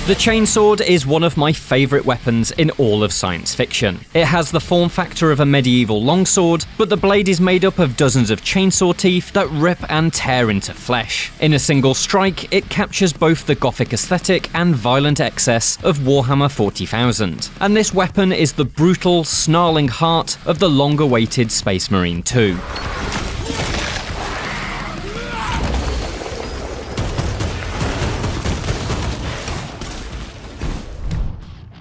The chainsword is one of my favourite weapons in all of science fiction. It has the form factor of a medieval longsword, but the blade is made up of dozens of chainsaw teeth that rip and tear into flesh. In a single strike, it captures both the gothic aesthetic and violent excess of Warhammer 40,000. And this weapon is the brutal, snarling heart of the long-awaited Space Marine 2.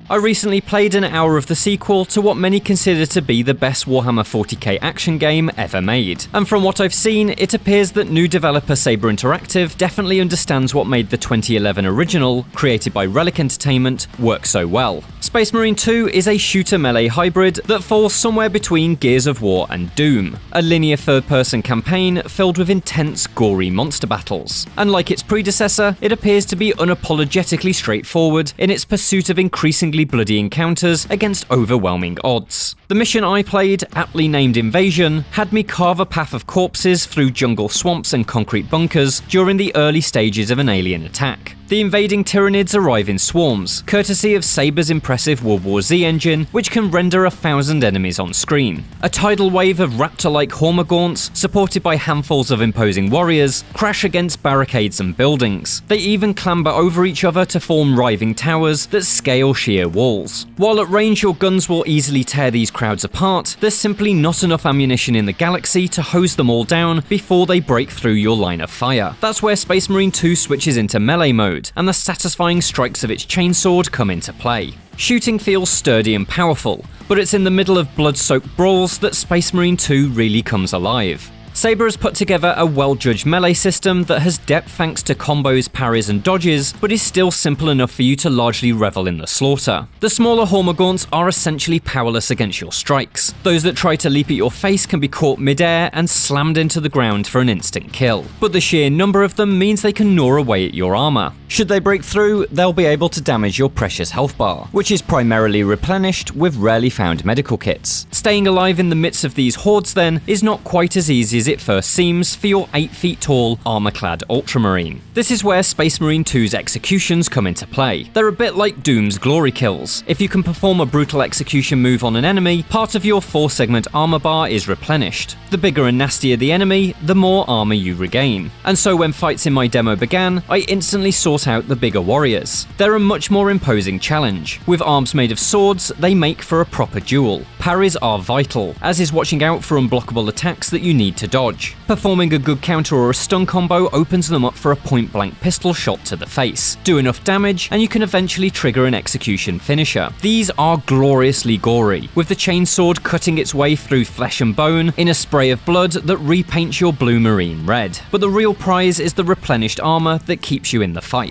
I recently played an hour of the sequel to what many consider to be the best Warhammer 40k action game ever made, and from what I've seen, it appears that new developer Saber Interactive definitely understands what made the 2011 original, created by Relic Entertainment, work so well. Space Marine 2 is a shooter melee hybrid that falls somewhere between Gears of War and Doom, a linear third-person campaign filled with intense, gory monster battles. And like its predecessor, it appears to be unapologetically straightforward in its pursuit of increasingly bloody encounters against overwhelming odds. The mission I played, aptly named Invasion, had me carve a path of corpses through jungle swamps and concrete bunkers during the early stages of an alien attack. The invading Tyranids arrive in swarms, courtesy of Saber's impressive World War Z engine, which can render 1,000 enemies on screen. A tidal wave of raptor-like Hormagaunts, supported by handfuls of imposing warriors, crash against barricades and buildings. They even clamber over each other to form writhing towers that scale sheer walls. While at range your guns will easily tear these crowds apart, there's simply not enough ammunition in the galaxy to hose them all down before they break through your line of fire. That's where Space Marine 2 switches into melee mode, and the satisfying strikes of its chainsword come into play. Shooting feels sturdy and powerful, but it's in the middle of blood-soaked brawls that Space Marine 2 really comes alive. Saber has put together a well-judged melee system that has depth thanks to combos, parries and dodges, but is still simple enough for you to largely revel in the slaughter. The smaller Hormagaunts are essentially powerless against your strikes. Those that try to leap at your face can be caught mid-air and slammed into the ground for an instant kill, but the sheer number of them means they can gnaw away at your armor. Should they break through, they'll be able to damage your precious health bar, which is primarily replenished with rarely found medical kits. Staying alive in the midst of these hordes then is not quite as easy as it first seems for your 8 feet tall, armor-clad Ultramarine. This is where Space Marine 2's executions come into play. They're a bit like Doom's glory kills. If you can perform a brutal execution move on an enemy, part of your 4-segment armor bar is replenished. The bigger and nastier the enemy, the more armor you regain. And so when fights in my demo began, I instantly sought out the bigger warriors. They're a much more imposing challenge. With arms made of swords, they make for a proper duel. Parries are vital, as is watching out for unblockable attacks that you need to dodge. Performing a good counter or a stun combo opens them up for a point-blank pistol shot to the face. Do enough damage and you can eventually trigger an execution finisher. These are gloriously gory, with the chainsword cutting its way through flesh and bone in a spray of blood that repaints your blue marine red. But the real prize is the replenished armor that keeps you in the fight.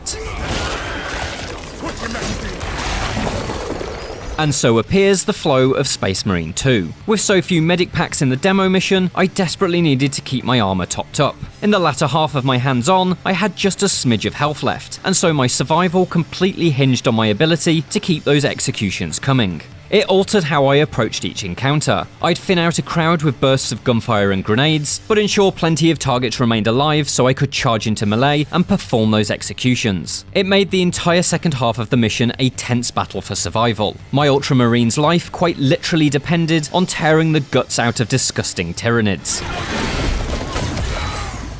And so appears the flow of Space Marine 2. With so few medic packs in the demo mission, I desperately needed to keep my armor topped up. In the latter half of my hands-on, I had just a smidge of health left, and so my survival completely hinged on my ability to keep those executions coming. It altered how I approached each encounter. I'd thin out a crowd with bursts of gunfire and grenades, but ensure plenty of targets remained alive so I could charge into melee and perform those executions. It made the entire second half of the mission a tense battle for survival. My Ultramarine's life quite literally depended on tearing the guts out of disgusting Tyranids.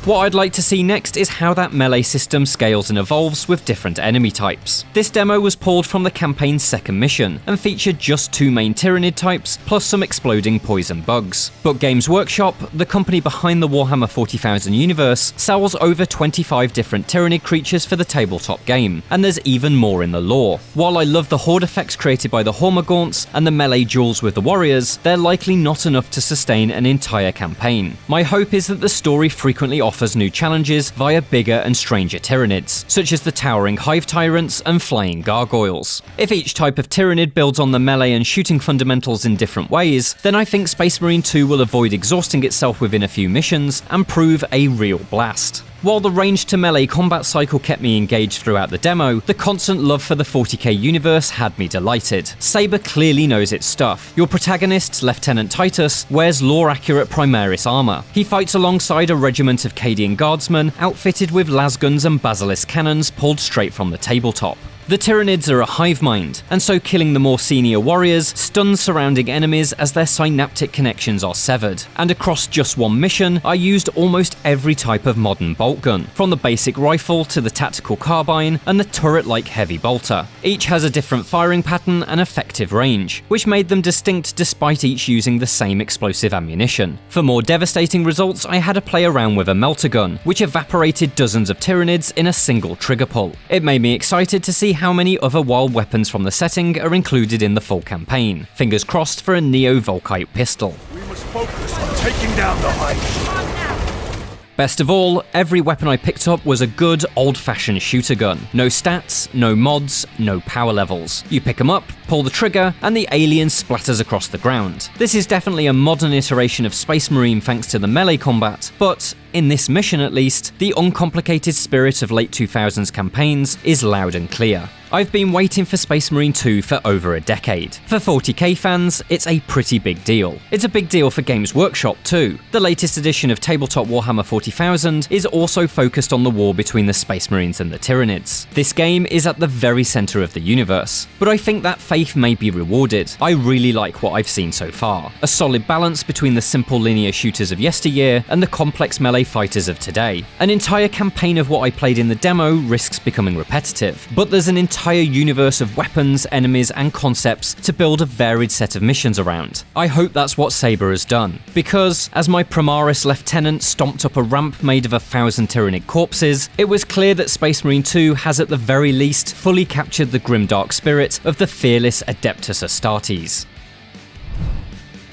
What I'd like to see next is how that melee system scales and evolves with different enemy types. This demo was pulled from the campaign's second mission, and featured just 2 main Tyranid types, plus some exploding poison bugs. But Games Workshop, the company behind the Warhammer 40,000 universe, sells over 25 different Tyranid creatures for the tabletop game, and there's even more in the lore. While I love the horde effects created by the Hormagaunts and the melee duels with the warriors, they're likely not enough to sustain an entire campaign. My hope is that the story frequently offers new challenges via bigger and stranger Tyranids, such as the towering hive tyrants and flying gargoyles. If each type of Tyranid builds on the melee and shooting fundamentals in different ways, then I think Space Marine 2 will avoid exhausting itself within a few missions and prove a real blast. While the range to melee combat cycle kept me engaged throughout the demo, the constant love for the 40k universe had me delighted. Saber clearly knows its stuff. Your protagonist, Lieutenant Titus, wears lore-accurate Primaris armor. He fights alongside a regiment of Cadian guardsmen outfitted with lasguns and basilisk cannons pulled straight from the tabletop. The Tyranids are a hive mind, and so killing the more senior warriors stuns surrounding enemies as their synaptic connections are severed. And across just one mission, I used almost every type of modern bolt gun, from the basic rifle to the tactical carbine and the turret-like heavy bolter. Each has a different firing pattern and effective range, which made them distinct despite each using the same explosive ammunition. For more devastating results, I had to play around with a melter gun, which evaporated dozens of Tyranids in a single trigger pull. It made me excited to see how many other wild weapons from the setting are included in the full campaign. Fingers crossed for a Neo-Volkite pistol. We must focus on taking down the hive. Best of all, every weapon I picked up was a good, old-fashioned shooter gun. No stats, no mods, no power levels. You pick them up, pull the trigger, and the alien splatters across the ground. This is definitely a modern iteration of Space Marine thanks to the melee combat, but in this mission at least, the uncomplicated spirit of late 2000s campaigns is loud and clear. I've been waiting for Space Marine 2 for over a decade. For 40k fans, it's a pretty big deal. It's a big deal for Games Workshop too. The latest edition of tabletop Warhammer 40,000 is also focused on the war between the Space Marines and the Tyranids. This game is at the very centre of the universe, but I think that faith may be rewarded. I really like what I've seen so far. A solid balance between the simple linear shooters of yesteryear and the complex melee fighters of today. An entire campaign of what I played in the demo risks becoming repetitive, but there's an entire universe of weapons, enemies, and concepts to build a varied set of missions around. I hope that's what Saber has done, because as my Primaris lieutenant stomped up a ramp made of 1,000 Tyranid corpses, it was clear that Space Marine 2 has at the very least fully captured the grimdark spirit of the fearless Adeptus Astartes.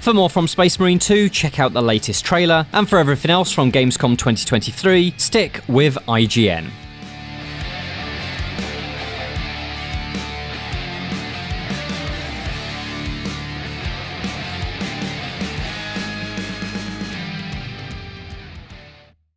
For more from Space Marine 2, check out the latest trailer, and for everything else from Gamescom 2023, stick with IGN.